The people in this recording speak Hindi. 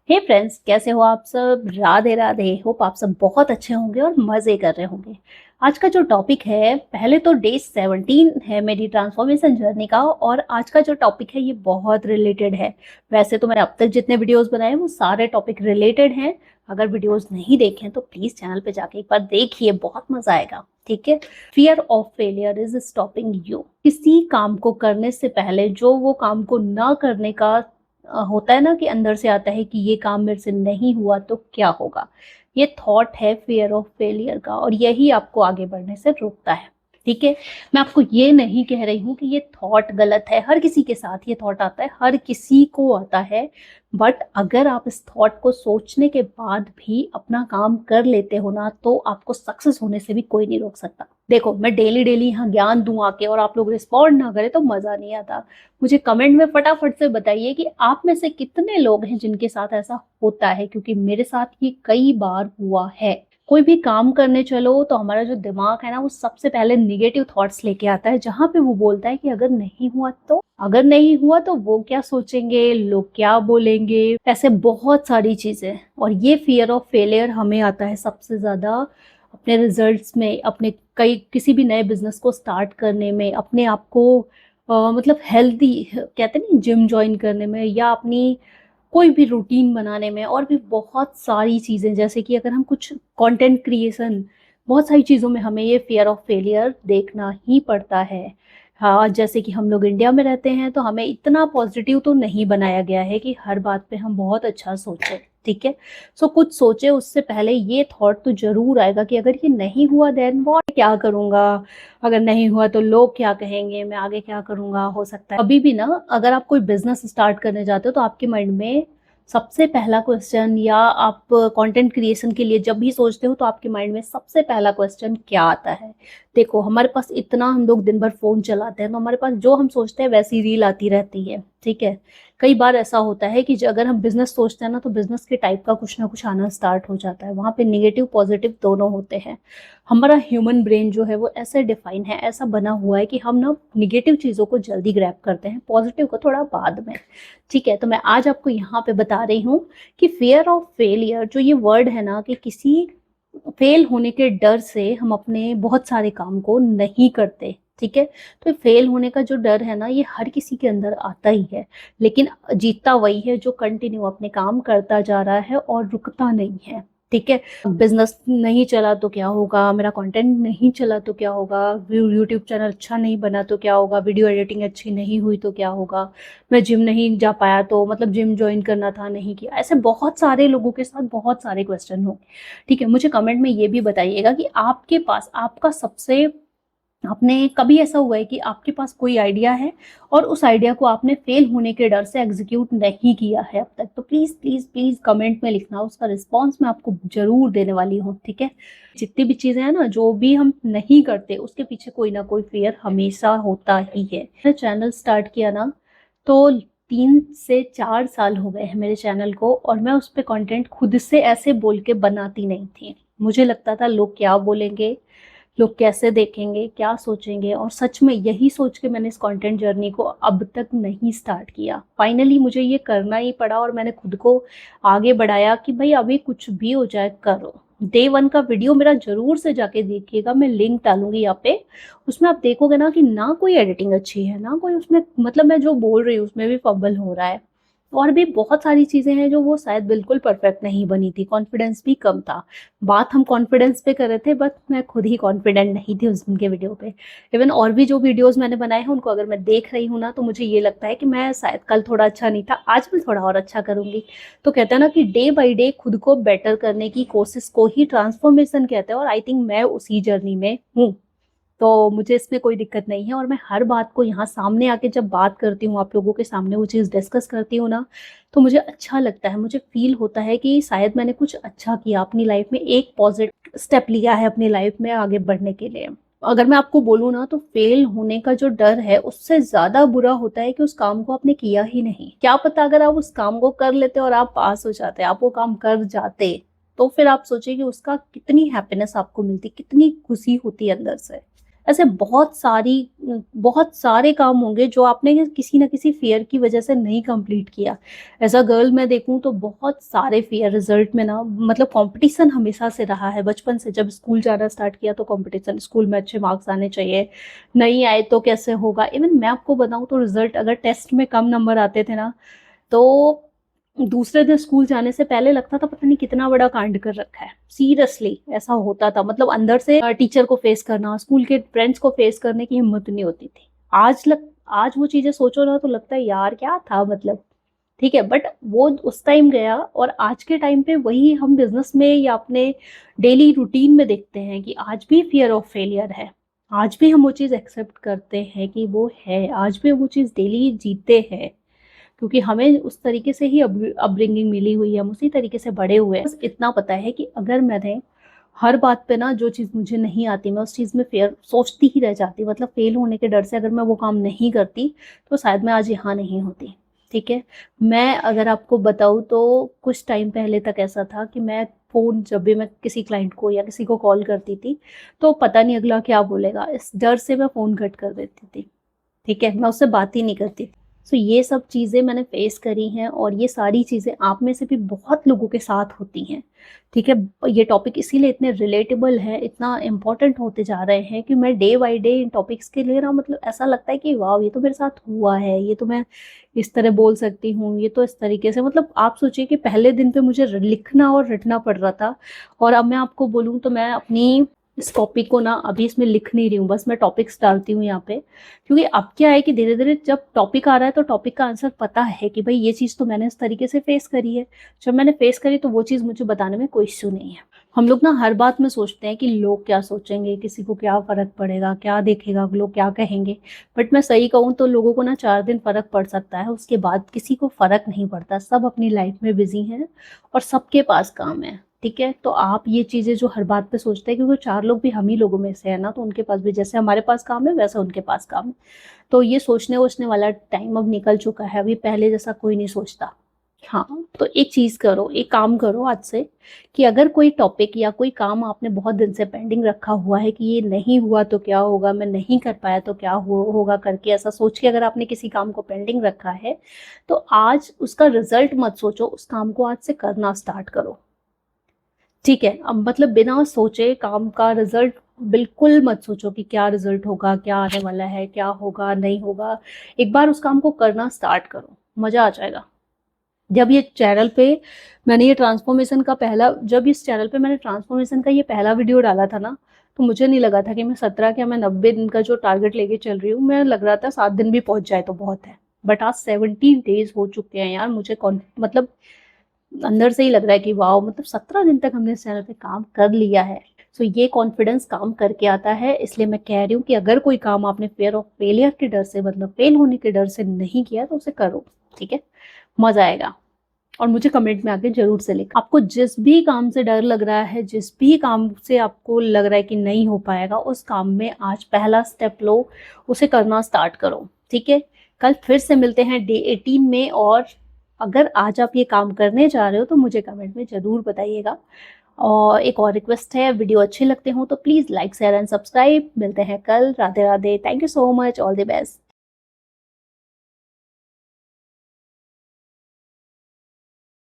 हे फ्रेंड्स, कैसे हो आप सब? राधे राधे। होप आप सब बहुत अच्छे होंगे और मजे कर रहे होंगे। आज का जो टॉपिक है, पहले तो डे 17 है मेरी ट्रांसफॉर्मेशन जर्नी का, और आज का जो टॉपिक है ये बहुत रिलेटेड है। वैसे तो मैंने अब तक जितने वीडियोस बनाए वो सारे टॉपिक रिलेटेड हैं। अगर वीडियोस नहीं देखे तो प्लीज चैनल पे जाके एक बार देखिए, बहुत मजा आएगा। ठीक है। Fear of failure is stopping you. किसी काम को करने से पहले जो वो काम को ना करने का होता है ना, कि अंदर से आता है कि ये काम मेरे से नहीं हुआ तो क्या होगा। ये थॉट है फियर ऑफ फेलियर का, और यही आपको आगे बढ़ने से रोकता है। ठीक है। मैं आपको ये नहीं कह रही हूँ कि ये थॉट गलत है, हर किसी के साथ ये थॉट आता है, हर किसी को आता है। बट अगर आप इस थॉट को सोचने के बाद भी अपना काम कर लेते हो ना, तो आपको सक्सेस होने से भी कोई नहीं रोक सकता। देखो, मैं डेली डेली यहाँ ज्ञान दूं आके और आप लोग रिस्पॉन्ड ना करें तो मजा नहीं आता। मुझे कमेंट में फटाफट से बताइए कि आप में से कितने लोग हैं जिनके साथ ऐसा होता है, क्योंकि मेरे साथ ये कई बार हुआ है। कोई भी काम करने चलो तो हमारा जो दिमाग है ना, वो सबसे पहले निगेटिव थॉट्स लेके आता है, जहां पे वो बोलता है कि अगर नहीं हुआ तो, अगर नहीं हुआ तो वो क्या सोचेंगे, लोग क्या बोलेंगे, ऐसे बहुत सारी चीजें। और ये फियर ऑफ फेलियर हमें आता है सबसे ज्यादा अपने रिजल्ट्स में, अपने कई किसी भी नए बिजनेस को स्टार्ट करने में, अपने आप को मतलब हेल्दी कहते नहीं, जिम ज्वाइन करने में, या अपनी कोई भी रूटीन बनाने में, और भी बहुत सारी चीज़ें। जैसे कि अगर हम कुछ कंटेंट क्रिएशन, बहुत सारी चीज़ों में हमें ये फियर ऑफ फेलियर देखना ही पड़ता है। हाँ, जैसे कि हम लोग इंडिया में रहते हैं तो हमें इतना पॉजिटिव तो नहीं बनाया गया है कि हर बात पे हम बहुत अच्छा सोचें। ठीक है। सो कुछ सोचे उससे पहले ये थॉट तो जरूर आएगा कि अगर ये नहीं हुआ देन व्हाट, क्या करूंगा, अगर नहीं हुआ तो लोग क्या कहेंगे, मैं आगे क्या करूंगा। हो सकता है अभी भी ना, अगर आप कोई बिजनेस स्टार्ट करने जाते हो तो आपके माइंड में सबसे पहला क्वेश्चन, या आप कंटेंट क्रिएशन के लिए जब भी सोचते हो तो आपके माइंड में सबसे पहला क्वेश्चन क्या आता है? देखो, हमारे पास इतना, हम लोग दिन भर फोन चलाते हैं तो हमारे पास जो हम सोचते हैं वैसी रील आती रहती है। ठीक है। कई बार ऐसा होता है कि अगर हम बिजनेस सोचते हैं ना, तो बिजनेस के टाइप का कुछ ना कुछ आना स्टार्ट हो जाता है। वहां पे निगेटिव पॉजिटिव दोनों होते हैं। हमारा ह्यूमन ब्रेन जो है वो ऐसे डिफाइन है, ऐसा बना हुआ है कि हम ना निगेटिव चीजों को जल्दी ग्रैब करते हैं, पॉजिटिव को थोड़ा बाद में। ठीक है। तो मैं आज आपको यहाँ पे बता रही हूँ कि फियर ऑफ फेलियर जो ये वर्ड है ना, कि किसी फेल होने के डर से हम अपने बहुत सारे काम को नहीं करते। ठीक है। तो फेल होने का जो डर है ना, ये हर किसी के अंदर आता ही है। लेकिन जीतता वही है जो कंटिन्यू अपने काम करता जा रहा है और रुकता नहीं है। ठीक है। बिजनेस नहीं चला तो क्या होगा, मेरा कंटेंट नहीं चला तो क्या होगा, यूट्यूब चैनल अच्छा नहीं बना तो क्या होगा, वीडियो एडिटिंग अच्छी नहीं हुई तो क्या होगा, मैं जिम नहीं जा पाया तो, मतलब जिम ज्वाइन करना था नहीं किया। ऐसे बहुत सारे लोगों के साथ बहुत सारे क्वेश्चन होंगे। ठीक है। मुझे कमेंट में ये भी बताइएगा कि आपके पास आपका सबसे, आपने कभी ऐसा हुआ है कि आपके पास कोई आइडिया है और उस आइडिया को आपने फेल होने के डर से एग्जीक्यूट नहीं किया है अब तक? तो प्लीज प्लीज प्लीज कमेंट में लिखना, उसका रिस्पॉन्स मैं आपको जरूर देने वाली हूँ। ठीक है। जितनी भी चीजें हैं ना, जो भी हम नहीं करते उसके पीछे कोई ना कोई फियर हमेशा होता ही है। मैंने चैनल स्टार्ट किया ना, तो 3 से 4 साल हो गए हैं मेरे चैनल को, और मैं उस पर कंटेंट खुद से ऐसे बोल के बनाती नहीं थी। मुझे लगता था लोग क्या बोलेंगे, लोग कैसे देखेंगे, क्या सोचेंगे, और सच में यही सोच के मैंने इस कंटेंट जर्नी को अब तक नहीं स्टार्ट किया। फाइनली मुझे ये करना ही पड़ा, और मैंने खुद को आगे बढ़ाया कि भाई अभी कुछ भी हो जाए करो। डे 1 का वीडियो मेरा जरूर से जाके देखिएगा, मैं लिंक डालूंगी यहाँ पे। उसमें आप देखोगे ना कि ना कोई एडिटिंग अच्छी है, ना कोई उसमें, मतलब मैं जो बोल रही हूँ उसमें भी फंबल हो रहा है, और भी बहुत सारी चीजें हैं जो वो शायद बिल्कुल परफेक्ट नहीं बनी थी, कॉन्फिडेंस भी कम था। बात हम कॉन्फिडेंस पे कर रहे थे, बट मैं खुद ही कॉन्फिडेंट नहीं थी उस दिन के वीडियो पे। इवन और भी जो वीडियोस मैंने बनाए हैं उनको अगर मैं देख रही हूँ ना, तो मुझे ये लगता है कि मैं शायद कल थोड़ा अच्छा नहीं था, आज मैं थोड़ा और अच्छा करूंगी। तो कहते हैं ना कि डे बाई डे खुद को बेटर करने की कोशिश को ही ट्रांसफॉर्मेशन कहते हैं, और आई थिंक मैं उसी जर्नी में हूँ। तो मुझे इसमें कोई दिक्कत नहीं है, और मैं हर बात को यहाँ सामने आके जब बात करती हूँ, आप लोगों के सामने वो चीज़ डिस्कस करती हूँ ना, तो मुझे अच्छा लगता है, मुझे फील होता है कि शायद मैंने कुछ अच्छा किया अपनी लाइफ में, एक पॉजिटिव स्टेप लिया है अपनी लाइफ में आगे बढ़ने के लिए। अगर मैं आपको बोलूँ ना, तो फेल होने का जो डर है उससे ज्यादा बुरा होता है कि उस काम को आपने किया ही नहीं। क्या पता अगर आप उस काम को कर लेते और आप पास हो जाते, आप वो काम कर जाते, तो फिर आप सोचिए कि उसका कितनी हैप्पीनेस आपको मिलती, कितनी खुशी होती अंदर से। ऐसे बहुत सारे काम होंगे जो आपने किसी न किसी फ़ियर की वज़ह से नहीं कंप्लीट किया। एज़ अ गर्ल मैं देखूँ तो बहुत सारे फ़ियर रिज़ल्ट में ना, मतलब कॉम्पिटिशन हमेशा से रहा है बचपन से। जब स्कूल जाना स्टार्ट किया तो कॉम्पिटिशन, स्कूल में अच्छे मार्क्स आने चाहिए, नहीं आए तो कैसे होगा? इवन मैं आपको बताऊँ तो रिज़ल्ट अगर टेस्ट में कम नंबर आते थे ना, तो दूसरे दिन स्कूल जाने से पहले लगता था पता नहीं कितना बड़ा कांड कर रखा है। सीरियसली ऐसा होता था, मतलब अंदर से टीचर को फेस करना, स्कूल के फ्रेंड्स को फेस करने की हिम्मत नहीं होती थी। आज वो चीज़ें सोचो ना तो लगता है यार क्या था, मतलब ठीक है, बट वो उस टाइम गया और आज के टाइम पे वही हम बिज़नेस में या अपने डेली रूटीन में देखते हैं कि आज भी फ़ियर ऑफ फेलियर है। आज भी हम वो चीज़ एक्सेप्ट करते हैं कि वो है, आज भी वो चीज़ डेली जीते हैं। क्योंकि हमें उस तरीके से ही अपब्रिंगिंग मिली हुई है, हम उसी तरीके से बड़े हुए हैं। बस इतना पता है कि अगर मैंने हर बात पे ना, जो चीज़ मुझे नहीं आती मैं उस चीज़ में फेयर सोचती ही रह जाती, मतलब फेल होने के डर से अगर मैं वो काम नहीं करती तो शायद मैं आज यहाँ नहीं होती। ठीक है, मैं अगर आपको बताऊँ तो कुछ टाइम पहले तक ऐसा था कि मैं फ़ोन जब भी मैं किसी क्लाइंट को या किसी को कॉल करती थी तो पता नहीं अगला क्या बोलेगा, इस डर से मैं फ़ोन कट कर देती थी। ठीक है, मैं उससे बात ही नहीं करती। सो ये सब चीज़ें मैंने फेस करी हैं और ये सारी चीज़ें आप में से भी बहुत लोगों के साथ होती हैं। ठीक है, ये टॉपिक इसीलिए इतने रिलेटेबल है, इतना इम्पोर्टेंट होते जा रहे हैं कि मैं day by day in topics के लिए ना, मतलब ऐसा लगता है कि वाओ! ये तो मेरे साथ हुआ है, ये तो मैं इस तरह बोल सकती हूँ, ये तो इस तरीके से, मतलब आप सोचिए कि पहले दिन पे मुझे लिखना और रटना पड़ रहा था और अब मैं आपको बोलूँ तो मैं अपनी इस टॉपिक को ना अभी इसमें लिख नहीं रही हूँ, बस मैं टॉपिक्स डालती हूँ यहाँ पे। क्योंकि अब क्या है कि धीरे-धीरे जब टॉपिक आ रहा है तो टॉपिक का आंसर पता है कि भई ये चीज़ तो मैंने इस तरीके से फेस करी है। जब मैंने फेस करी तो वो चीज़ मुझे बताने में कोई इश्यू नहीं है। हम लोग ना हर बात में सोचते हैं कि लोग क्या सोचेंगे, किसी को क्या फ़र्क पड़ेगा, क्या देखेगा, लोग क्या कहेंगे। बट मैं सही कहूँ तो लोगों को ना 4 दिन फ़र्क पड़ सकता है, उसके बाद किसी को फ़र्क नहीं पड़ता। सब अपनी लाइफ़ में बिज़ी हैं और सबके पास काम है। ठीक है? तो आप ये चीज़ें जो हर बात पे सोचते हैं, क्योंकि 4 लोग भी हम ही लोगों में से हैं ना, तो उनके पास भी जैसे हमारे पास काम है वैसा उनके पास काम है। तो ये सोचने-वोचने वाला टाइम अब निकल चुका है, अभी पहले जैसा कोई नहीं सोचता। हाँ, तो एक चीज़ करो, एक काम करो आज से कि अगर कोई टॉपिक या कोई काम आपने बहुत दिन से पेंडिंग रखा हुआ है कि ये नहीं हुआ तो क्या होगा, मैं नहीं कर पाया तो क्या होगा करके ऐसा सोच के अगर आपने किसी काम को पेंडिंग रखा है, तो आज उसका रिज़ल्ट मत सोचो, उस काम को आज से करना स्टार्ट करो। ठीक है, अब मतलब बिना सोचे काम का रिज़ल्ट बिल्कुल मत सोचो कि क्या रिज़ल्ट होगा, क्या आने वाला है, क्या होगा, नहीं होगा। एक बार उस काम को करना स्टार्ट करो, मज़ा आ जाएगा। जब ये चैनल पे मैंने ये ट्रांसफ़ॉर्मेशन का पहला जब इस चैनल पे मैंने ट्रांसफ़ॉर्मेशन का ये पहला वीडियो डाला था ना, तो मुझे नहीं लगा था कि मैं 17 क्या मैं 90 दिन का जो टारगेट लेके चल रही हूँ, मैं लग रहा था 7 दिन भी पहुँच जाए तो बहुत है। बट आज 17 डेज़ हो चुके हैं यार, मुझे मतलब अंदर से ही लग रहा है कि वाओ, मतलब 17 दिन तक हमने इस चैनल पे काम कर लिया है। सो ये कॉन्फिडेंस काम करके आता है, इसलिए मैं कह रही हूँ कि अगर कोई काम आपने फ़ियर ऑफ फेलियर के डर से, मतलब फेल होने के डर से नहीं किया तो उसे करो, ठीक है? मज़ा आएगा और मुझे कमेंट में आके ज़रूर से लिख। आपको जिस भी काम से डर लग रहा है, जिस भी काम से आपको लग रहा है कि नहीं हो पाएगा, उस काम में आज पहला स्टेप लो, उसे करना स्टार्ट करो, ठीक है? कल फिर से मिलते हैं डे 18 में और अगर आज आप ये काम करने जा रहे हो तो मुझे कमेंट में ज़रूर बताइएगा। और एक और रिक्वेस्ट है, वीडियो अच्छे लगते हों तो please like, share and subscribe. मिलते हैं कल। Radhe Radhe. Thank you so much. All the best.